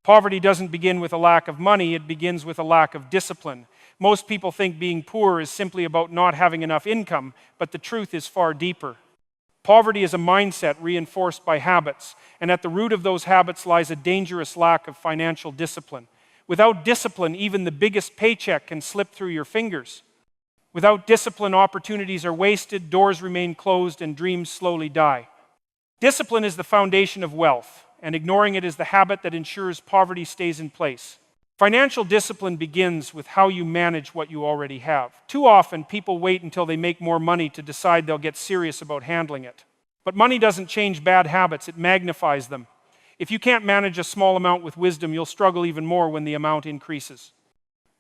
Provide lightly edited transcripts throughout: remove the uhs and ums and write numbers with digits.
Poverty doesn't begin with a lack of money, it begins with a lack of discipline. Most people think being poor is simply about not having enough income, but the truth is far deeper. Poverty is a mindset reinforced by habits, and at the root of those habits lies a dangerous lack of financial discipline. Without discipline, even the biggest paycheck can slip through your fingers. Without discipline, opportunities are wasted, doors remain closed, and dreams slowly die. Discipline is the foundation of wealth, and ignoring it is the habit that ensures poverty stays in place. Financial discipline begins with how you manage what you already have. Too often, people wait until they make more money to decide they'll get serious about handling it. But money doesn't change bad habits, it magnifies them. If you can't manage a small amount with wisdom, you'll struggle even more when the amount increases.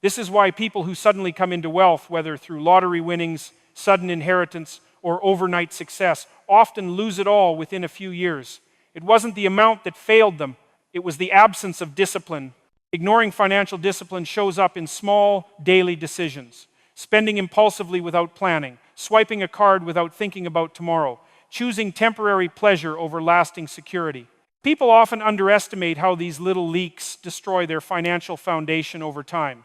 This is why people who suddenly come into wealth, whether through lottery winnings, sudden inheritance, or overnight success, often lose it all within a few years. It wasn't the amount that failed them, it was the absence of discipline. Ignoring financial discipline shows up in small, daily decisions. Spending impulsively without planning, swiping a card without thinking about tomorrow, choosing temporary pleasure over lasting security. People often underestimate how these little leaks destroy their financial foundation over time.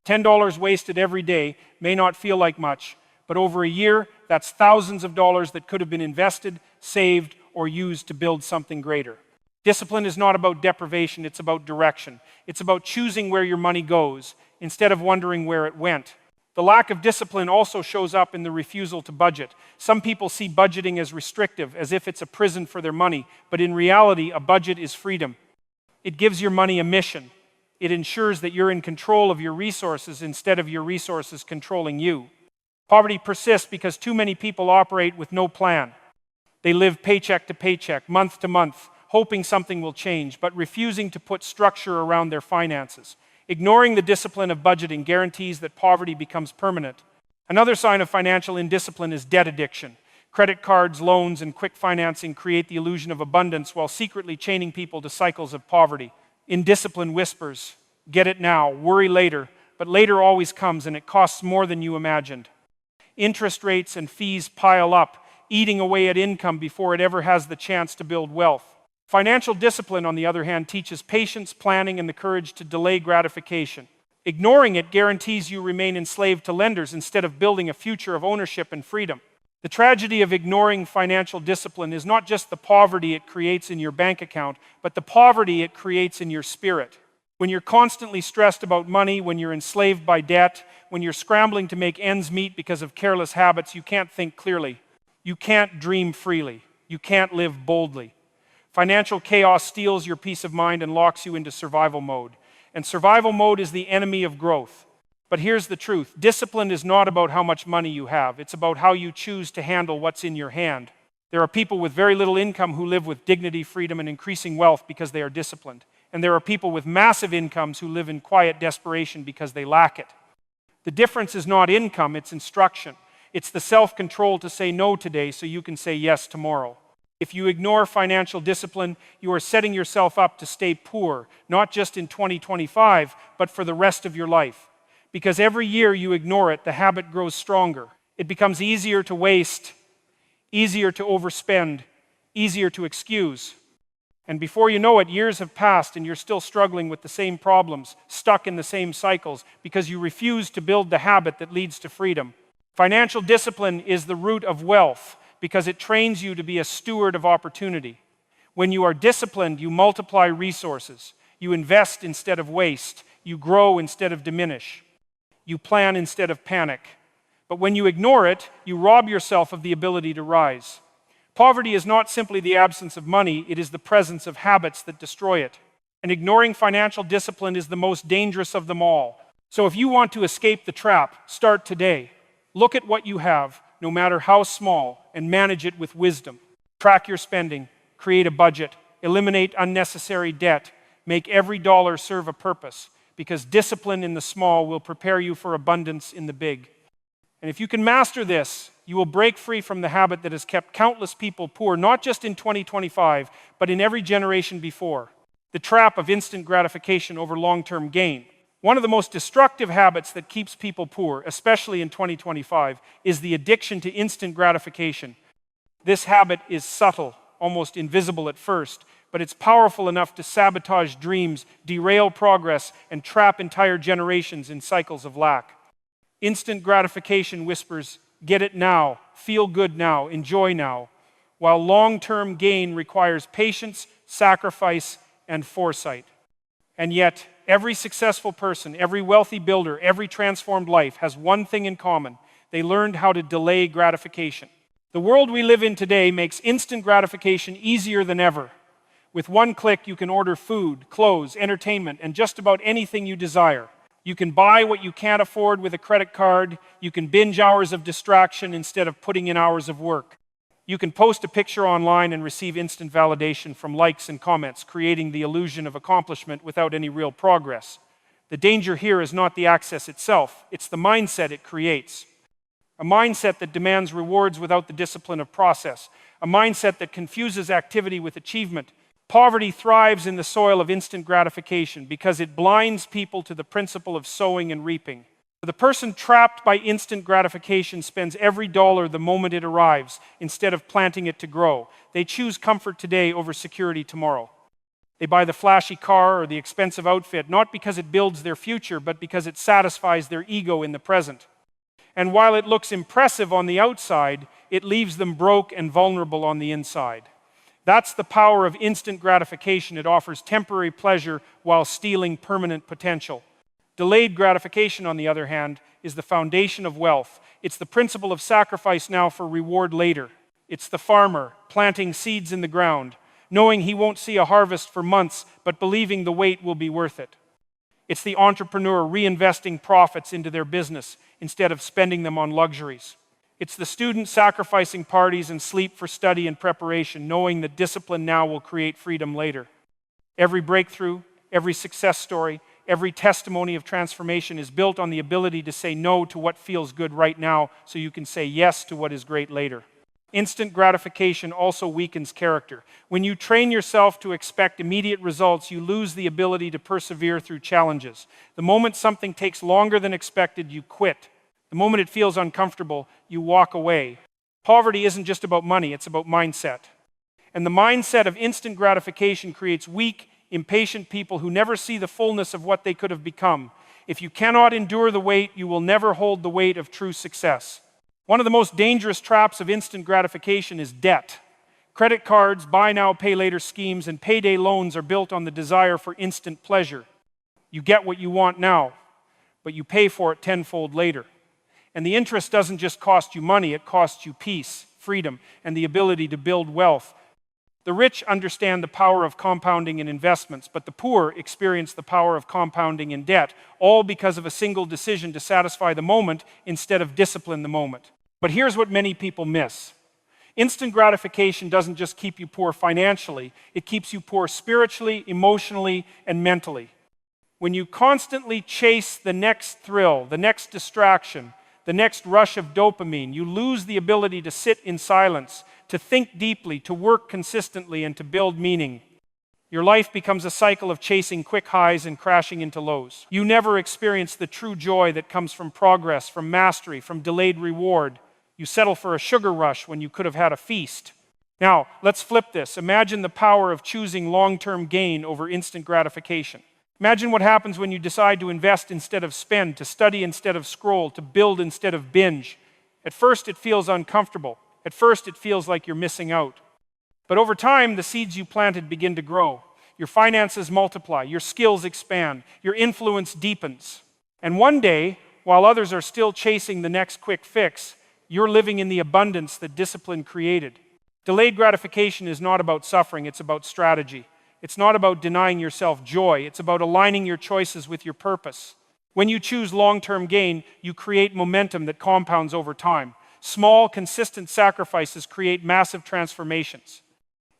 $10 wasted every day may not feel like much, but over a year, that's thousands of dollars that could have been invested, saved, or used to build something greater. Discipline is not about deprivation, it's about direction. It's about choosing where your money goes instead of wondering where it went. The lack of discipline also shows up in the refusal to budget. Some people see budgeting as restrictive, as if it's a prison for their money, but in reality, a budget is freedom. It gives your money a mission. It ensures that you're in control of your resources instead of your resources controlling you. Poverty persists because too many people operate with no plan. They live paycheck to paycheck, month to month, hoping something will change, but refusing to put structure around their finances. Ignoring the discipline of budgeting guarantees that poverty becomes permanent. Another sign of financial indiscipline is debt addiction. Credit cards, loans, and quick financing create the illusion of abundance while secretly chaining people to cycles of poverty. Indiscipline whispers, "Get it now, worry later," but later always comes and it costs more than you imagined. Interest rates and fees pile up, eating away at income before it ever has the chance to build wealth. Financial discipline, on the other hand, teaches patience, planning, and the courage to delay gratification. Ignoring it guarantees you remain enslaved to lenders instead of building a future of ownership and freedom. The tragedy of ignoring financial discipline is not just the poverty it creates in your bank account, but the poverty it creates in your spirit. When you're constantly stressed about money, when you're enslaved by debt, when you're scrambling to make ends meet because of careless habits, you can't think clearly. You can't dream freely. You can't live boldly. Financial chaos steals your peace of mind and locks you into survival mode. And survival mode is the enemy of growth. But here's the truth. Discipline is not about how much money you have. It's about how you choose to handle what's in your hand. There are people with very little income who live with dignity, freedom, and increasing wealth because they are disciplined. And there are people with massive incomes who live in quiet desperation because they lack it. The difference is not income, it's instruction. It's the self-control to say no today so you can say yes tomorrow. If you ignore financial discipline, you are setting yourself up to stay poor, not just in 2025, but for the rest of your life. Because every year you ignore it, the habit grows stronger. It becomes easier to waste, easier to overspend, easier to excuse. And before you know it, years have passed and you're still struggling with the same problems, stuck in the same cycles, because you refuse to build the habit that leads to freedom. Financial discipline is the root of wealth, because it trains you to be a steward of opportunity. When you are disciplined, you multiply resources. You invest instead of waste. You grow instead of diminish. You plan instead of panic. But when you ignore it, you rob yourself of the ability to rise. Poverty is not simply the absence of money, it is the presence of habits that destroy it. And ignoring financial discipline is the most dangerous of them all. So if you want to escape the trap, start today. Look at what you have, no matter how small, and manage it with wisdom. Track your spending, create a budget, eliminate unnecessary debt, make every dollar serve a purpose, because discipline in the small will prepare you for abundance in the big. And if you can master this, you will break free from the habit that has kept countless people poor, not just in 2025, but in every generation before. The trap of instant gratification over long-term gain. One of the most destructive habits that keeps people poor, especially in 2025, is the addiction to instant gratification. This habit is subtle, almost invisible at first, but it's powerful enough to sabotage dreams, derail progress, and trap entire generations in cycles of lack. Instant gratification whispers, get it now, feel good now, enjoy now, while long-term gain requires patience, sacrifice, and foresight. And yet, every successful person, every wealthy builder, every transformed life has one thing in common. They learned how to delay gratification. The world we live in today makes instant gratification easier than ever. With one click, you can order food, clothes, entertainment, and just about anything you desire. You can buy what you can't afford with a credit card. You can binge hours of distraction instead of putting in hours of work. You can post a picture online and receive instant validation from likes and comments, creating the illusion of accomplishment without any real progress. The danger here is not the access itself, it's the mindset it creates. A mindset that demands rewards without the discipline of process. A mindset that confuses activity with achievement. Poverty thrives in the soil of instant gratification because it blinds people to the principle of sowing and reaping. The person trapped by instant gratification spends every dollar the moment it arrives instead of planting it to grow. They choose comfort today over security tomorrow. They buy the flashy car or the expensive outfit not because it builds their future, but because it satisfies their ego in the present. And while it looks impressive on the outside, it leaves them broke and vulnerable on the inside. That's the power of instant gratification. It offers temporary pleasure while stealing permanent potential. Delayed gratification, on the other hand, is the foundation of wealth. It's the principle of sacrifice now for reward later. It's the farmer planting seeds in the ground, knowing he won't see a harvest for months, but believing the wait will be worth it. It's the entrepreneur reinvesting profits into their business instead of spending them on luxuries. It's the student sacrificing parties and sleep for study and preparation, knowing that discipline now will create freedom later. Every breakthrough, every success story, every testimony of transformation is built on the ability to say no to what feels good right now so you can say yes to what is great later. Instant gratification also weakens character. When you train yourself to expect immediate results, you lose the ability to persevere through challenges. The moment something takes longer than expected, you quit. The moment it feels uncomfortable, you walk away. Poverty isn't just about money, it's about mindset. And the mindset of instant gratification creates weak, impatient people who never see the fullness of what they could have become. If you cannot endure the wait, you will never hold the weight of true success. One of the most dangerous traps of instant gratification is debt. Credit cards, buy now, pay later schemes, and payday loans are built on the desire for instant pleasure. You get what you want now, but you pay for it tenfold later. And the interest doesn't just cost you money, it costs you peace, freedom, and the ability to build wealth. The rich understand the power of compounding in investments, but the poor experience the power of compounding in debt, all because of a single decision to satisfy the moment instead of discipline the moment. But here's what many people miss. Instant gratification doesn't just keep you poor financially, it keeps you poor spiritually, emotionally, and mentally. When you constantly chase the next thrill, the next distraction, the next rush of dopamine, you lose the ability to sit in silence, to think deeply, to work consistently, and to build meaning. Your life becomes a cycle of chasing quick highs and crashing into lows. You never experience the true joy that comes from progress, from mastery, from delayed reward. You settle for a sugar rush when you could have had a feast. Now, let's flip this. Imagine the power of choosing long-term gain over instant gratification. Imagine what happens when you decide to invest instead of spend, to study instead of scroll, to build instead of binge. At first, it feels uncomfortable. At first, it feels like you're missing out. But over time, the seeds you planted begin to grow. Your finances multiply, your skills expand, your influence deepens. And one day, while others are still chasing the next quick fix, you're living in the abundance that discipline created. Delayed gratification is not about suffering, it's about strategy. It's not about denying yourself joy, it's about aligning your choices with your purpose. When you choose long-term gain, you create momentum that compounds over time. Small, consistent sacrifices create massive transformations.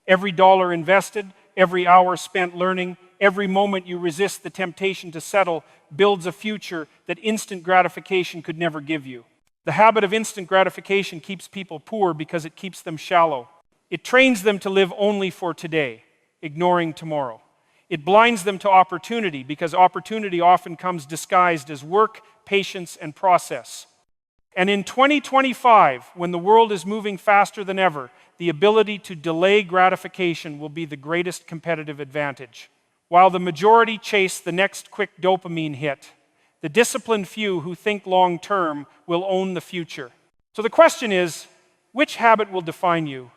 Every dollar invested, every hour spent learning, every moment you resist the temptation to settle builds a future that instant gratification could never give you. The habit of instant gratification keeps people poor because it keeps them shallow. It trains them to live only for today, ignoring tomorrow. It blinds them to opportunity because opportunity often comes disguised as work, patience, and process. And in 2025, when the world is moving faster than ever, the ability to delay gratification will be the greatest competitive advantage. While the majority chase the next quick dopamine hit, the disciplined few who think long-term will own the future. So the question is, which habit will define you?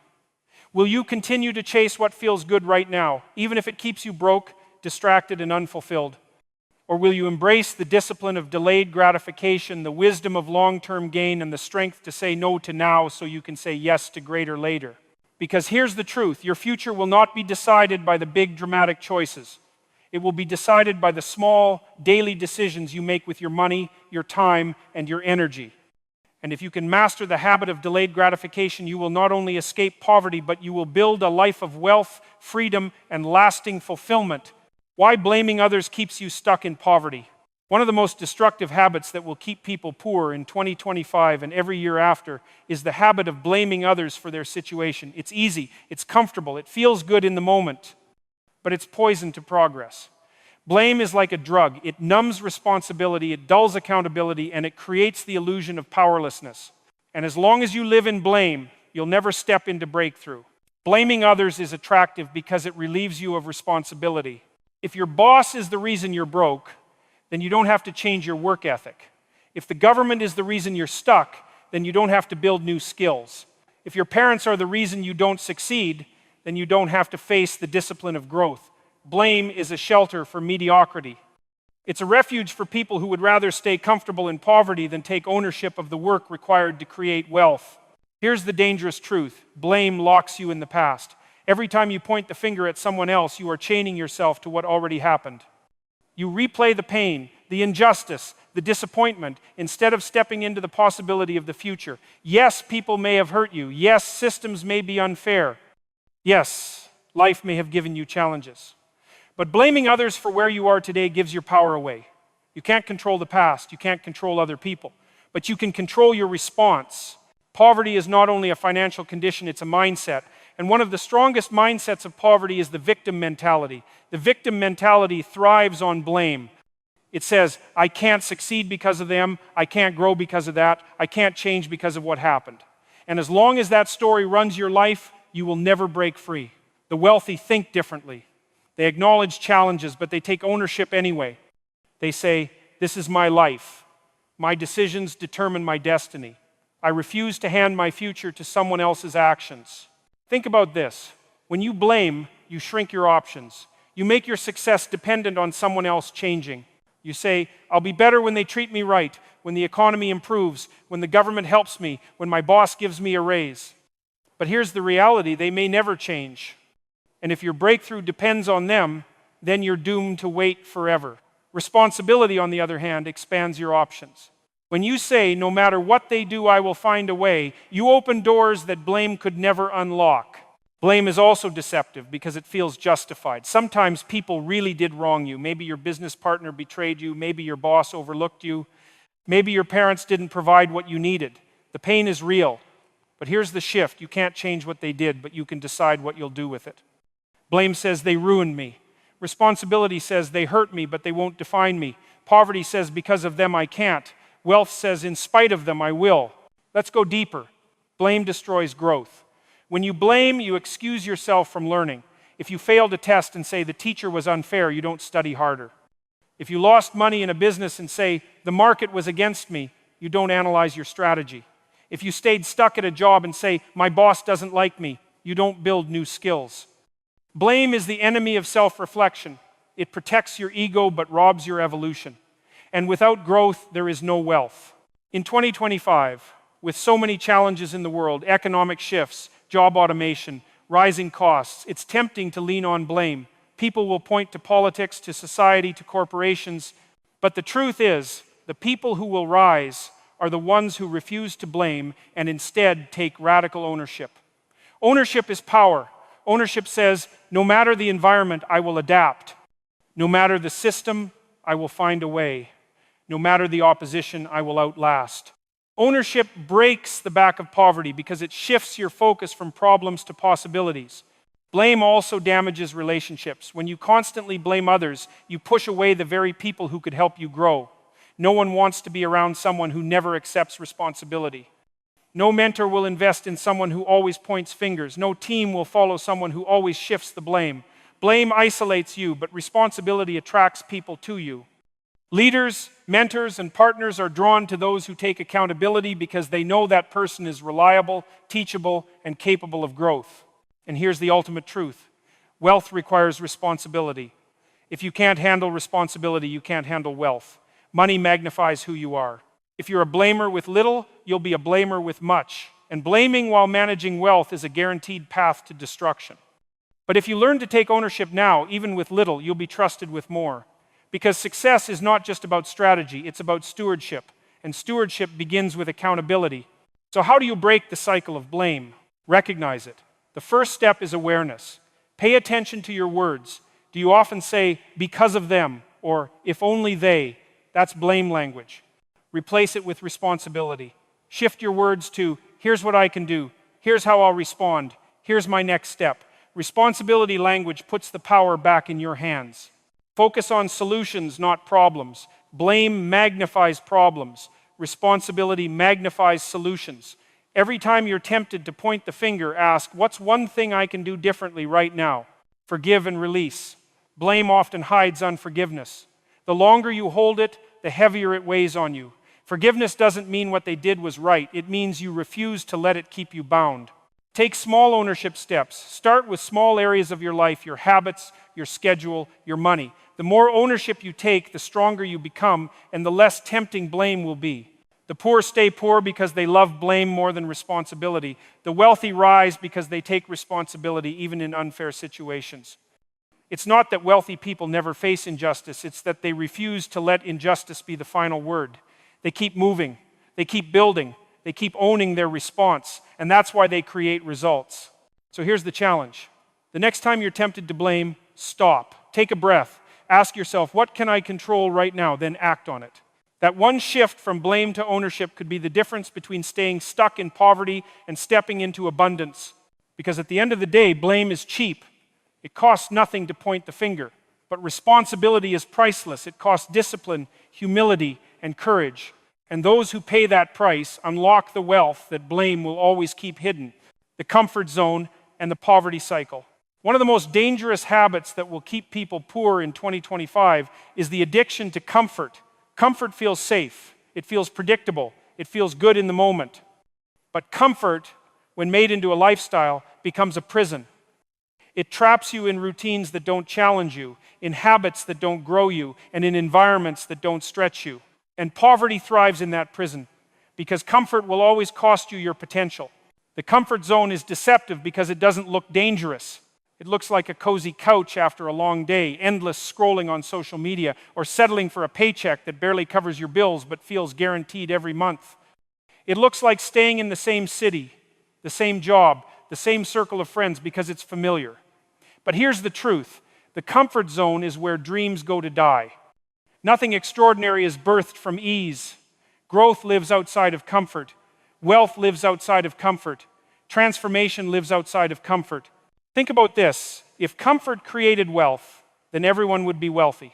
Will you continue to chase what feels good right now, even if it keeps you broke, distracted, and unfulfilled? Or will you embrace the discipline of delayed gratification, the wisdom of long-term gain, and the strength to say no to now so you can say yes to greater later? Because here's the truth, your future will not be decided by the big dramatic choices. It will be decided by the small, daily decisions you make with your money, your time, and your energy. And if you can master the habit of delayed gratification, you will not only escape poverty, but you will build a life of wealth, freedom, and lasting fulfillment. Why blaming others keeps you stuck in poverty? One of the most destructive habits that will keep people poor in 2025 and every year after is the habit of blaming others for their situation. It's easy, it's comfortable, it feels good in the moment, but it's poison to progress. Blame is like a drug. It numbs responsibility, it dulls accountability, and it creates the illusion of powerlessness. And as long as you live in blame, you'll never step into breakthrough. Blaming others is attractive because it relieves you of responsibility. If your boss is the reason you're broke, then you don't have to change your work ethic. If the government is the reason you're stuck, then you don't have to build new skills. If your parents are the reason you don't succeed, then you don't have to face the discipline of growth. Blame is a shelter for mediocrity. It's a refuge for people who would rather stay comfortable in poverty than take ownership of the work required to create wealth. Here's the dangerous truth. Blame locks you in the past. Every time you point the finger at someone else, you are chaining yourself to what already happened. You replay the pain, the injustice, the disappointment, instead of stepping into the possibility of the future. Yes, people may have hurt you. Yes, systems may be unfair. Yes, life may have given you challenges. But blaming others for where you are today gives your power away. You can't control the past. You can't control other people. But you can control your response. Poverty is not only a financial condition, it's a mindset. And one of the strongest mindsets of poverty is the victim mentality. The victim mentality thrives on blame. It says, I can't succeed because of them. I can't grow because of that. I can't change because of what happened. And as long as that story runs your life, you will never break free. The wealthy think differently. They acknowledge challenges, but they take ownership anyway. They say, this is my life. My decisions determine my destiny. I refuse to hand my future to someone else's actions. Think about this. When you blame, you shrink your options. You make your success dependent on someone else changing. You say, I'll be better when they treat me right, when the economy improves, when the government helps me, when my boss gives me a raise. But here's the reality, they may never change. And if your breakthrough depends on them, then you're doomed to wait forever. Responsibility, on the other hand, expands your options. When you say, no matter what they do, I will find a way, you open doors that blame could never unlock. Blame is also deceptive because it feels justified. Sometimes people really did wrong you. Maybe your business partner betrayed you. Maybe your boss overlooked you. Maybe your parents didn't provide what you needed. The pain is real. But here's the shift. You can't change what they did, but you can decide what you'll do with it. Blame says they ruined me. Responsibility says they hurt me, but they won't define me. Poverty says because of them I can't. Wealth says in spite of them I will. Let's go deeper. Blame destroys growth. When you blame, you excuse yourself from learning. If you failed a test and say the teacher was unfair, you don't study harder. If you lost money in a business and say the market was against me, you don't analyze your strategy. If you stayed stuck at a job and say my boss doesn't like me, you don't build new skills. Blame is the enemy of self-reflection. It protects your ego but robs your evolution. And without growth, there is no wealth. In 2025, with so many challenges in the world, economic shifts, job automation, rising costs, it's tempting to lean on blame. People will point to politics, to society, to corporations. But the truth is, the people who will rise are the ones who refuse to blame and instead take radical ownership. Ownership is power. Ownership says, no matter the environment, I will adapt. No matter the system, I will find a way. No matter the opposition, I will outlast. Ownership breaks the back of poverty because it shifts your focus from problems to possibilities. Blame also damages relationships. When you constantly blame others, you push away the very people who could help you grow. No one wants to be around someone who never accepts responsibility. No mentor will invest in someone who always points fingers. No team will follow someone who always shifts the blame. Blame isolates you, but responsibility attracts people to you. Leaders, mentors, and partners are drawn to those who take accountability because they know that person is reliable, teachable, and capable of growth. And here's the ultimate truth. Wealth requires responsibility. If you can't handle responsibility, you can't handle wealth. Money magnifies who you are. If you're a blamer with little, you'll be a blamer with much. And blaming while managing wealth is a guaranteed path to destruction. But if you learn to take ownership now, even with little, you'll be trusted with more. Because success is not just about strategy, it's about stewardship. And stewardship begins with accountability. So how do you break the cycle of blame? Recognize it. The first step is awareness. Pay attention to your words. Do you often say, because of them, or if only they? That's blame language. Replace it with responsibility. Shift your words to, here's what I can do, here's how I'll respond, here's my next step. Responsibility language puts the power back in your hands. Focus on solutions, not problems. Blame magnifies problems. Responsibility magnifies solutions. Every time you're tempted to point the finger, ask, what's one thing I can do differently right now? Forgive and release. Blame often hides unforgiveness. The longer you hold it, the heavier it weighs on you. Forgiveness doesn't mean what they did was right. It means you refuse to let it keep you bound. Take small ownership steps. Start with small areas of your life, your habits, your schedule, your money. The more ownership you take, the stronger you become, and the less tempting blame will be. The poor stay poor because they love blame more than responsibility. The wealthy rise because they take responsibility even in unfair situations. It's not that wealthy people never face injustice, it's that they refuse to let injustice be the final word. They keep moving, they keep building, they keep owning their response, and that's why they create results. So here's the challenge. The next time you're tempted to blame, stop. Take a breath. Ask yourself, what can I control right now? Then act on it. That one shift from blame to ownership could be the difference between staying stuck in poverty and stepping into abundance. Because at the end of the day, blame is cheap. It costs nothing to point the finger. But responsibility is priceless. It costs discipline, humility, and courage. And those who pay that price unlock the wealth that blame will always keep hidden, the comfort zone and the poverty cycle. One of the most dangerous habits that will keep people poor in 2025 is the addiction to comfort. Comfort feels safe. It feels predictable. It feels good in the moment. But comfort, when made into a lifestyle, becomes a prison. It traps you in routines that don't challenge you, in habits that don't grow you, and in environments that don't stretch you. And poverty thrives in that prison because comfort will always cost you your potential. The comfort zone is deceptive because it doesn't look dangerous. It looks like a cozy couch after a long day, endless scrolling on social media, or settling for a paycheck that barely covers your bills but feels guaranteed every month. It looks like staying in the same city, the same job, the same circle of friends because it's familiar. But here's the truth. The comfort zone is where dreams go to die. Nothing extraordinary is birthed from ease. Growth lives outside of comfort. Wealth lives outside of comfort. Transformation lives outside of comfort. Think about this. If comfort created wealth, then everyone would be wealthy.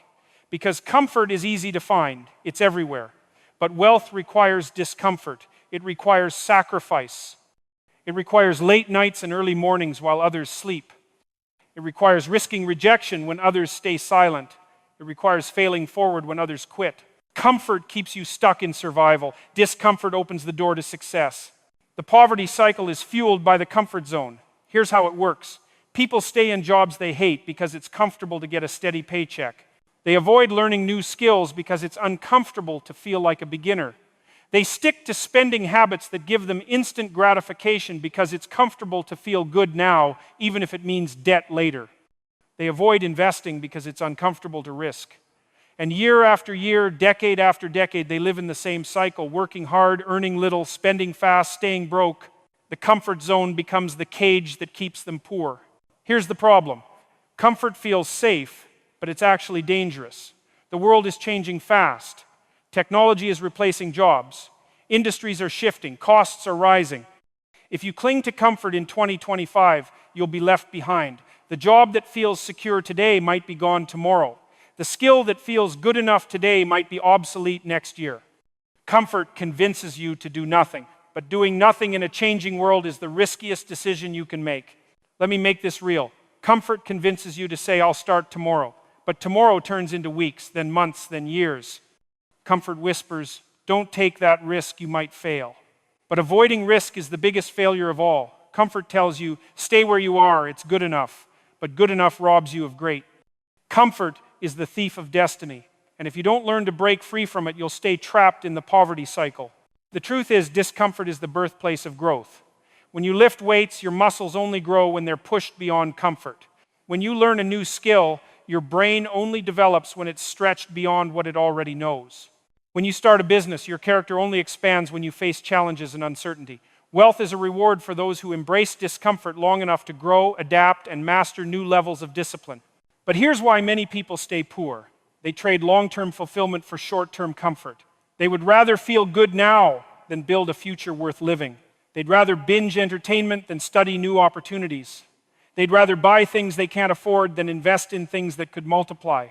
Because comfort is easy to find. It's everywhere. But wealth requires discomfort. It requires sacrifice. It requires late nights and early mornings while others sleep. It requires risking rejection when others stay silent. It requires failing forward when others quit. Comfort keeps you stuck in survival. Discomfort opens the door to success. The poverty cycle is fueled by the comfort zone. Here's how it works. People stay in jobs they hate because it's comfortable to get a steady paycheck. They avoid learning new skills because it's uncomfortable to feel like a beginner. They stick to spending habits that give them instant gratification because it's comfortable to feel good now, even if it means debt later. They avoid investing because it's uncomfortable to risk. And year after year, decade after decade, they live in the same cycle, working hard, earning little, spending fast, staying broke. The comfort zone becomes the cage that keeps them poor. Here's the problem. Comfort feels safe, but it's actually dangerous. The world is changing fast. Technology is replacing jobs. Industries are shifting. Costs are rising. If you cling to comfort in 2025, you'll be left behind. The job that feels secure today might be gone tomorrow. The skill that feels good enough today might be obsolete next year. Comfort convinces you to do nothing. but doing nothing in a changing world is the riskiest decision you can make. Let me make this real. Comfort convinces you to say, I'll start tomorrow. But tomorrow turns into weeks, then months, then years. Comfort whispers, don't take that risk, you might fail. But avoiding risk is the biggest failure of all. Comfort tells you, stay where you are, it's good enough. But good enough robs you of great. Comfort is the thief of destiny. And if you don't learn to break free from it, you'll stay trapped in the poverty cycle. The truth is, discomfort is the birthplace of growth. When you lift weights, your muscles only grow when they're pushed beyond comfort. When you learn a new skill, your brain only develops when it's stretched beyond what it already knows. When you start a business, your character only expands when you face challenges and uncertainty. Wealth is a reward for those who embrace discomfort long enough to grow, adapt, and master new levels of discipline. But here's why many people stay poor. They trade long-term fulfillment for short-term comfort. They would rather feel good now than build a future worth living. They'd rather binge entertainment than study new opportunities. They'd rather buy things they can't afford than invest in things that could multiply.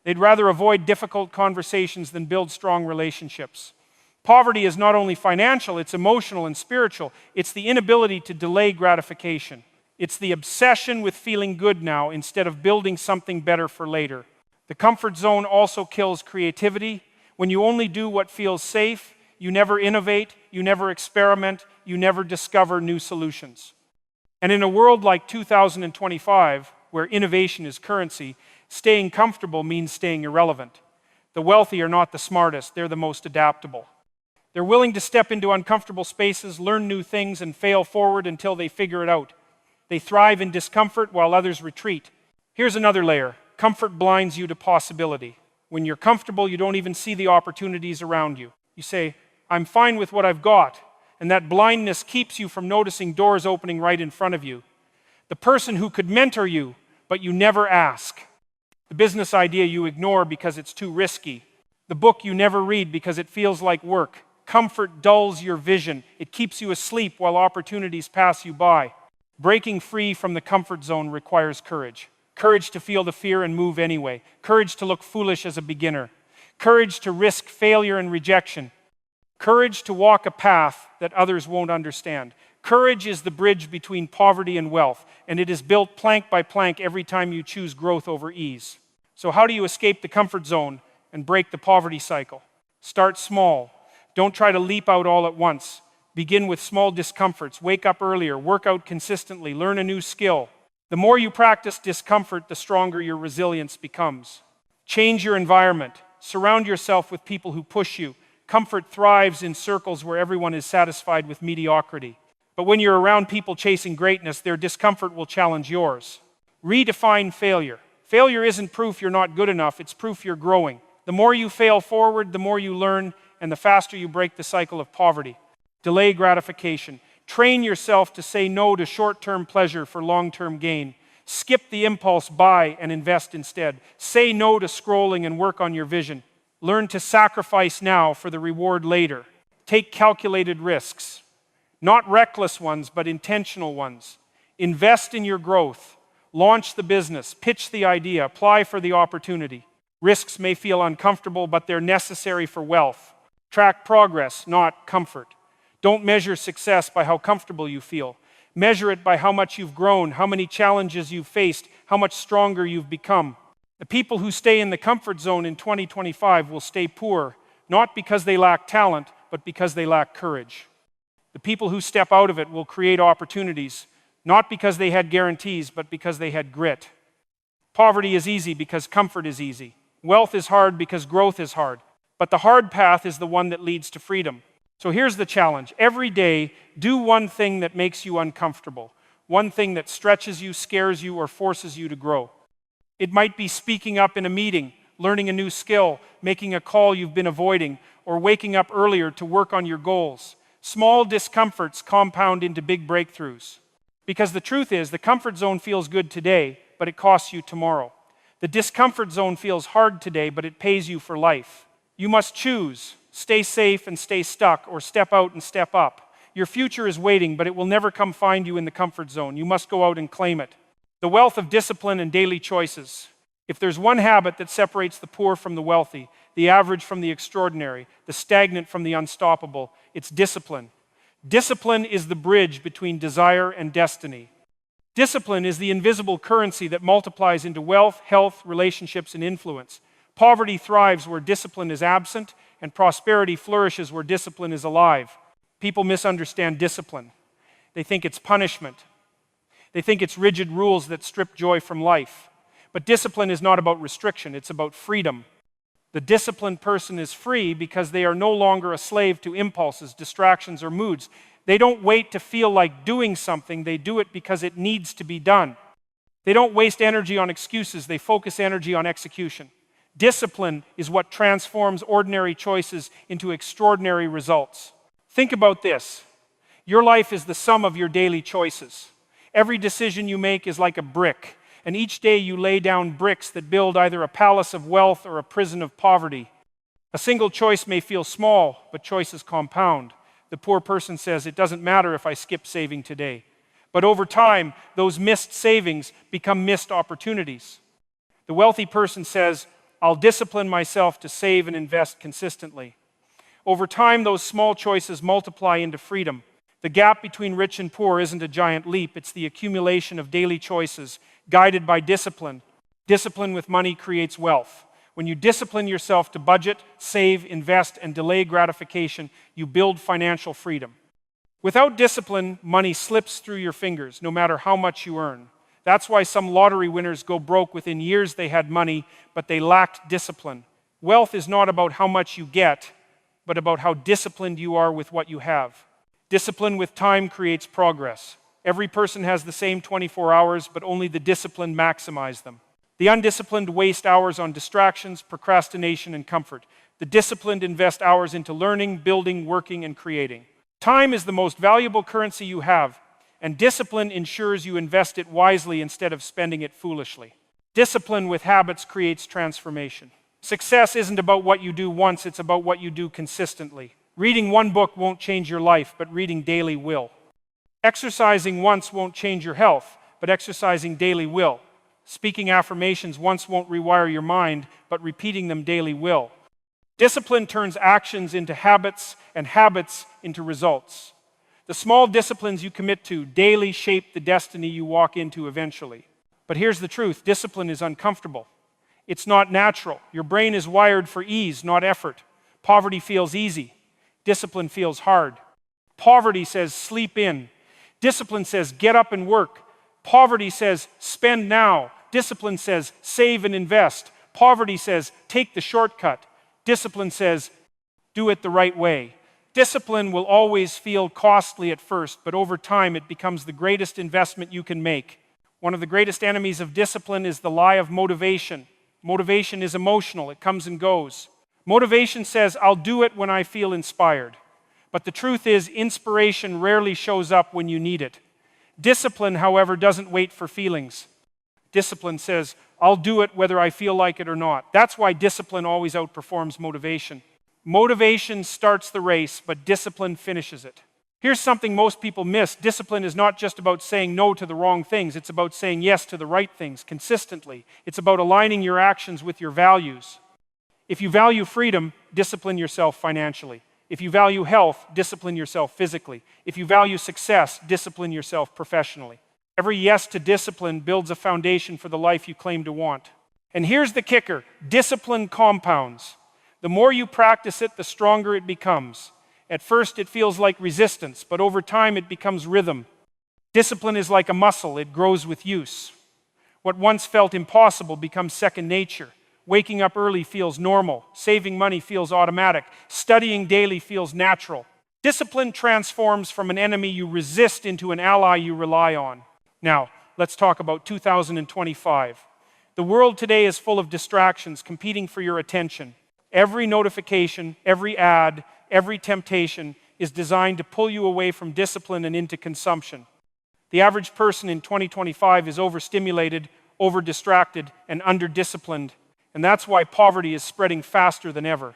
They'd rather avoid difficult conversations than build strong relationships. Poverty is not only financial, it's emotional and spiritual. It's the inability to delay gratification. It's the obsession with feeling good now instead of building something better for later. The comfort zone also kills creativity. When you only do what feels safe, you never innovate, you never experiment, you never discover new solutions. And in a world like 2025, where innovation is currency, staying comfortable means staying irrelevant. The wealthy are not the smartest, they're the most adaptable. They're willing to step into uncomfortable spaces, learn new things, and fail forward until they figure it out. They thrive in discomfort while others retreat. Here's another layer. Comfort blinds you to possibility. When you're comfortable, you don't even see the opportunities around you. You say, I'm fine with what I've got, and that blindness keeps you from noticing doors opening right in front of you. The person who could mentor you, but you never ask. The business idea you ignore because it's too risky. The book you never read because it feels like work. Comfort dulls your vision. It keeps you asleep while opportunities pass you by. Breaking free from the comfort zone requires courage. Courage to feel the fear and move anyway. Courage to look foolish as a beginner. Courage to risk failure and rejection. Courage to walk a path that others won't understand. Courage is the bridge between poverty and wealth, and it is built plank by plank every time you choose growth over ease. So how do you escape the comfort zone and break the poverty cycle? Start small. Don't try to leap out all at once. Begin with small discomforts. Wake up earlier. Work out consistently. Learn a new skill. The more you practice discomfort, the stronger your resilience becomes. Change your environment. Surround yourself with people who push you. Comfort thrives in circles where everyone is satisfied with mediocrity. But when you're around people chasing greatness, their discomfort will challenge yours. Redefine failure. Failure isn't proof you're not good enough, it's proof you're growing. The more you fail forward, the more you learn, and the faster you break the cycle of poverty. Delay gratification. Train yourself to say no to short-term pleasure for long-term gain. Skip the impulse buy and invest instead. Say no to scrolling and work on your vision. Learn to sacrifice now for the reward later. Take calculated risks. Not reckless ones, but intentional ones. Invest in your growth. Launch the business. Pitch the idea. Apply for the opportunity. Risks may feel uncomfortable, but they're necessary for wealth. Track progress, not comfort. Don't measure success by how comfortable you feel. Measure it by how much you've grown, how many challenges you've faced, how much stronger you've become. The people who stay in the comfort zone in 2025 will stay poor, not because they lack talent, but because they lack courage. The people who step out of it will create opportunities, not because they had guarantees, but because they had grit. Poverty is easy because comfort is easy. Wealth is hard because growth is hard. But the hard path is the one that leads to freedom. So here's the challenge. Every day, do one thing that makes you uncomfortable. One thing that stretches you, scares you, or forces you to grow. It might be speaking up in a meeting, learning a new skill, making a call you've been avoiding, or waking up earlier to work on your goals. Small discomforts compound into big breakthroughs. Because the truth is, the comfort zone feels good today, but it costs you tomorrow. The discomfort zone feels hard today, but it pays you for life. You must choose. Stay safe and stay stuck, or step out and step up. Your future is waiting, but it will never come find you in the comfort zone. You must go out and claim it. The wealth of discipline and daily choices. If there's one habit that separates the poor from the wealthy, the average from the extraordinary, the stagnant from the unstoppable, it's discipline. Discipline is the bridge between desire and destiny. Discipline is the invisible currency that multiplies into wealth, health, relationships, and influence. Poverty thrives where discipline is absent, and prosperity flourishes where discipline is alive. People misunderstand discipline. They think it's punishment. They think it's rigid rules that strip joy from life. But discipline is not about restriction, it's about freedom. The disciplined person is free because they are no longer a slave to impulses, distractions, or moods. They don't wait to feel like doing something, they do it because it needs to be done. They don't waste energy on excuses, they focus energy on execution. Discipline is what transforms ordinary choices into extraordinary results. Think about this. Your life is the sum of your daily choices. Every decision you make is like a brick, and each day you lay down bricks that build either a palace of wealth or a prison of poverty. A single choice may feel small, but choices compound. The poor person says, it doesn't matter if I skip saving today. But over time, those missed savings become missed opportunities. The wealthy person says, I'll discipline myself to save and invest consistently. Over time, those small choices multiply into freedom. The gap between rich and poor isn't a giant leap, it's the accumulation of daily choices guided by discipline. Discipline with money creates wealth. When you discipline yourself to budget, save, invest, and delay gratification, you build financial freedom. Without discipline, money slips through your fingers, no matter how much you earn. That's why some lottery winners go broke within years they had money, but they lacked discipline. Wealth is not about how much you get, but about how disciplined you are with what you have. Discipline with time creates progress. Every person has the same 24 hours, but only the disciplined maximize them. The undisciplined waste hours on distractions, procrastination, and comfort. The disciplined invest hours into learning, building, working, and creating. Time is the most valuable currency you have, and discipline ensures you invest it wisely instead of spending it foolishly. Discipline with habits creates transformation. Success isn't about what you do once, it's about what you do consistently. Reading one book won't change your life, but reading daily will. Exercising once won't change your health, but exercising daily will. Speaking affirmations once won't rewire your mind, but repeating them daily will. Discipline turns actions into habits, and habits into results. The small disciplines you commit to daily shape the destiny you walk into eventually. But here's the truth, discipline is uncomfortable. It's not natural. Your brain is wired for ease, not effort. Poverty feels easy. Discipline feels hard. Poverty says sleep in. Discipline says get up and work. Poverty says spend now. Discipline says save and invest. Poverty says take the shortcut. Discipline says do it the right way. Discipline will always feel costly at first, but over time it becomes the greatest investment you can make. One of the greatest enemies of discipline is the lie of motivation. Motivation is emotional, it comes and goes. Motivation says, I'll do it when I feel inspired. But the truth is, inspiration rarely shows up when you need it. Discipline, however, doesn't wait for feelings. Discipline says, I'll do it whether I feel like it or not. That's why discipline always outperforms motivation. Motivation starts the race, but discipline finishes it. Here's something most people miss. Discipline is not just about saying no to the wrong things. It's about saying yes to the right things consistently. It's about aligning your actions with your values. If you value freedom, discipline yourself financially. If you value health, discipline yourself physically. If you value success, discipline yourself professionally. Every yes to discipline builds a foundation for the life you claim to want. And here's the kicker, discipline compounds. The more you practice it, the stronger it becomes. At first, it feels like resistance, but over time, it becomes rhythm. Discipline is like a muscle, it grows with use. What once felt impossible becomes second nature. Waking up early feels normal. Saving money feels automatic. Studying daily feels natural. Discipline transforms from an enemy you resist into an ally you rely on. Now, let's talk about 2025. The world today is full of distractions competing for your attention. Every notification, every ad, every temptation is designed to pull you away from discipline and into consumption. The average person in 2025 is overstimulated, over-distracted, and under-disciplined. And that's why poverty is spreading faster than ever.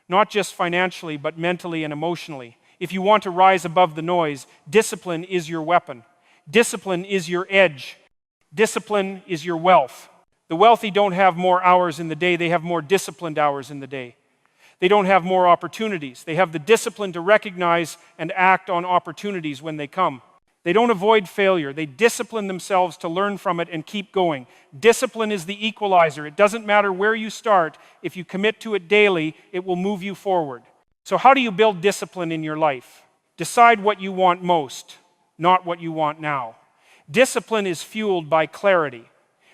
Not just financially, but mentally and emotionally. If you want to rise above the noise, discipline is your weapon. Discipline is your edge. Discipline is your wealth. The wealthy don't have more hours in the day, they have more disciplined hours in the day. They don't have more opportunities. They have the discipline to recognize and act on opportunities when they come. They don't avoid failure. They discipline themselves to learn from it and keep going. Discipline is the equalizer. It doesn't matter where you start. If you commit to it daily, it will move you forward. So how do you build discipline in your life? Decide what you want most, not what you want now. Discipline is fueled by clarity.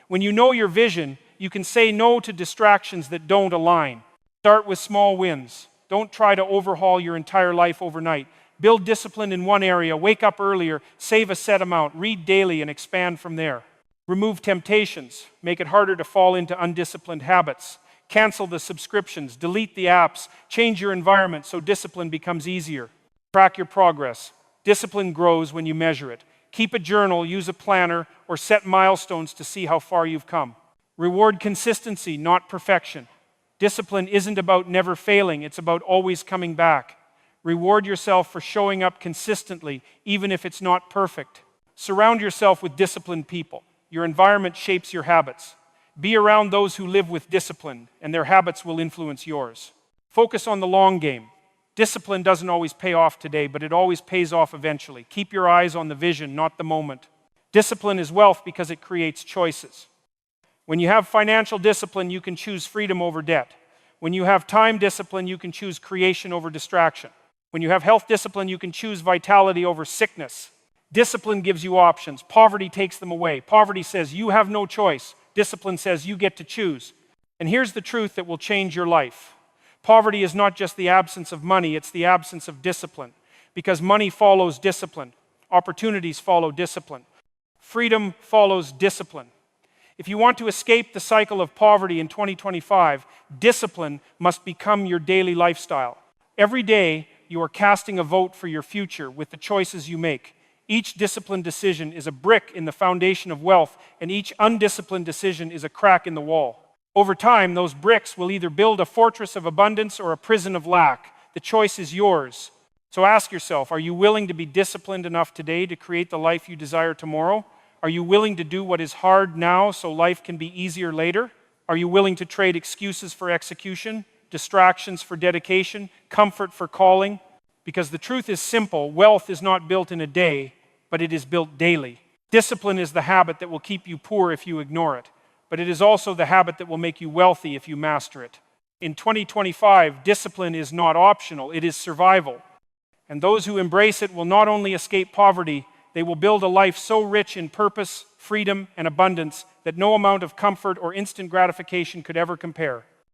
When you know your vision, you can say no to distractions that don't align. Start with small wins. Don't try to overhaul your entire life overnight. Build discipline in one area, wake up earlier, save a set amount, read daily, and expand from there. Remove temptations, make it harder to fall into undisciplined habits. Cancel the subscriptions, delete the apps, change your environment so discipline becomes easier. Track your progress. Discipline grows when you measure it. Keep a journal, use a planner, or set milestones to see how far you've come. Reward consistency, not perfection. Discipline isn't about never failing, it's about always coming back. Reward yourself for showing up consistently, even if it's not perfect. Surround yourself with disciplined people. Your environment shapes your habits. Be around those who live with discipline, and their habits will influence yours. Focus on the long game. Discipline doesn't always pay off today, but it always pays off eventually. Keep your eyes on the vision, not the moment. Discipline is wealth because it creates choices. When you have financial discipline, you can choose freedom over debt. When you have time discipline, you can choose creation over distraction. When you have health discipline, you can choose vitality over sickness. Discipline gives you options. Poverty takes them away. Poverty says you have no choice. Discipline says you get to choose. And here's the truth that will change your life. Poverty is not just the absence of money, it's the absence of discipline. Because money follows discipline. Opportunities follow discipline. Freedom follows discipline. If you want to escape the cycle of poverty in 2025, discipline must become your daily lifestyle. Every day, you are casting a vote for your future with the choices you make. Each disciplined decision is a brick in the foundation of wealth, and each undisciplined decision is a crack in the wall. Over time, those bricks will either build a fortress of abundance or a prison of lack. The choice is yours. So ask yourself, are you willing to be disciplined enough today to create the life you desire tomorrow? Are you willing to do what is hard now so life can be easier later? Are you willing to trade excuses for execution, distractions for dedication, comfort for calling? Because the truth is simple, wealth is not built in a day, but it is built daily. Discipline is the habit that will keep you poor if you ignore it, but it is also the habit that will make you wealthy if you master it. In 2025, discipline is not optional, it is survival. And those who embrace it will not only escape poverty, they will build a life so rich in purpose, freedom, and abundance that no amount of comfort or instant gratification could ever compare.